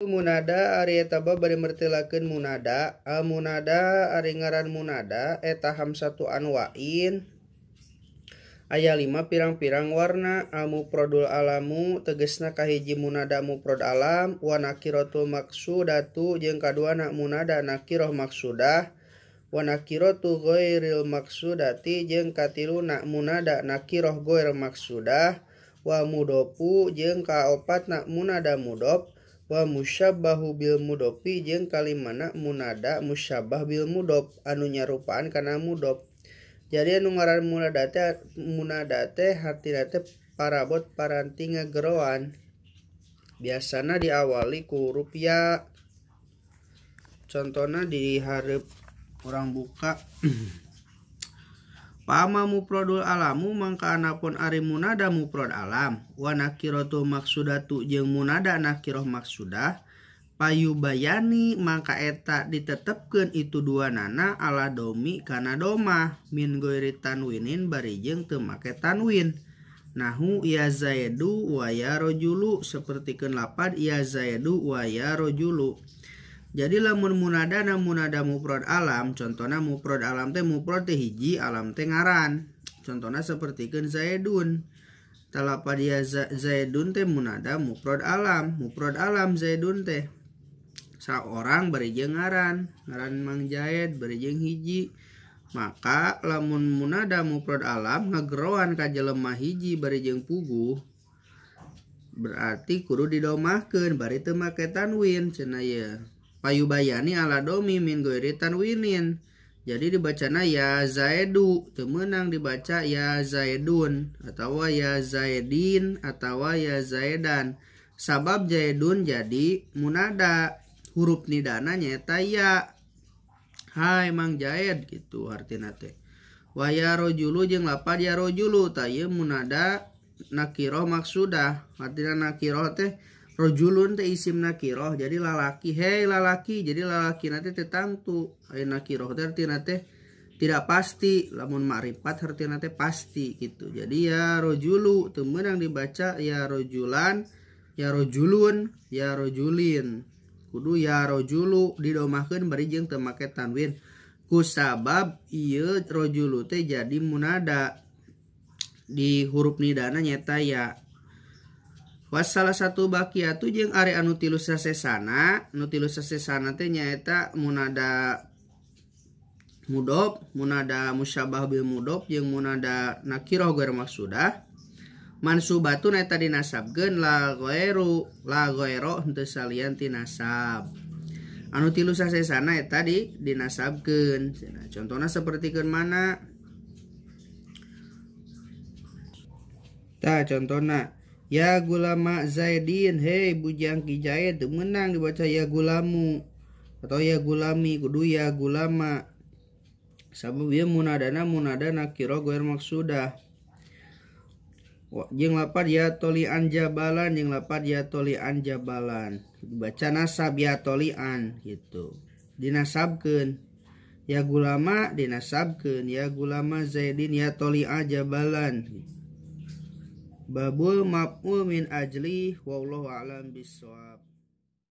Munada ari eta bab bari mertilakeun munada. Munada ari ngaran munada eta hamsatu anwain. Aya 5 pirang-pirang warna. Mufradul alamu tegesna kahiji munada mufrad alam, wa nakiratul maksudatu jeung kaduana munada nakiroh maksudah, wa nakiratu ghairil maksudati jeung katiluna munada nakiroh ghair maksudah, wa mudopu jeung kaopatna munada mudop, wa musyabbahu bil mudopi jeung kalimana munada musyabbah bil mudop anu nyarupaan kana mudop. Jadi anu ngaran munada teh hartina teh parabot paranti ngageroan. Biasana diawali ku huruf ya. Contohna di hareup urang buka. Pama mufradul alamu mangka anapun ari munada mufrad alam, wa nakiratu maksudatu jeung munada nakiroh maksudah, payubayani mangka eta ditetepkeun itu dua nana ala domi kana doma min ghairi tanwinin bari jeung teu make tanwin. Nahu ya zaidu wa ya rajulu sapertikeun lapad ya zaidu wa ya rajulu. Jadi lamun munada na munada mufrad alam, contohna mufrad alam teh mufrad teh hiji, alam teh ngaran. Contohna sapertikeun zaidun. Talapad ya zaidun teh munada mufrad alam zaidun teh. Saorang bari jeung ngaran Mang Zaid bari jeung hiji. Maka lamun munada mufrad alam ngageroan ka jelema hiji bari jeung puguh, berarti kudu didomahkeun bari teu make tanwin cenah ye. Payubayani ala domi min ghairi tanwinin. Jadi dibacana ya zaidu, teu meunang dibaca ya zaidun atawa ya zaidin atawa ya zaidan. Sabab zaidun jadi munada, huruf nidana nyaeta ya. Hai Mang Zaid gitu artina teh. Wa ya rajulu jeung lapad ya rajulu ta ieu munada nakiroh maksudah. Artina nakiroh teh rajulun teh isim nakiroh jadi lalaki. Hei lalaki, jadi lalaki nanti tetangtu. Aya nakiroh teh artina teh tidak pasti, lamun ma'rifat artina teh pasti gitu. Jadi ya rajulu teu meunang dibaca ya rajulan, ya rajulun, ya rajulin. Kudu ya rajulu didomahkeun bari jeung teu make tanwin. Kusabab ieu rajulu teh jadi munada. Di huruf nidana nyata ya. Salah satu baqiatu jeung ari anu tilu sasesana, anu tilu sasesana teh nyaeta munada mudop, munada musyabbah bil mudop jeung munada nakiroh ghair maksudah. Mansubatun eta dinasabkeun la ghairu, la ghairo henteu salian ti nasab. Anu tilu sasesana eta dinasabkeun. Contohna sapertikeun mana? Tah contohna ya gulama Zaidin, hei bujang ki Zaid, teu meunang dibaca ya gulamu atau ya gulami, kudu ya gulama. Sabab ieu munadana munada nakiroh ghair maksudah. Jeung lapad ya tolian jabalan, jeung lapad ya tolian jabalan. Dibaca nasab ya tolian gitu. Dinasabkeun. Ya gulama dinasabkeun, ya gulama Zaidin ya tolia jabalan. Babul maf'ul min ajli wallahu a'lam bissawab.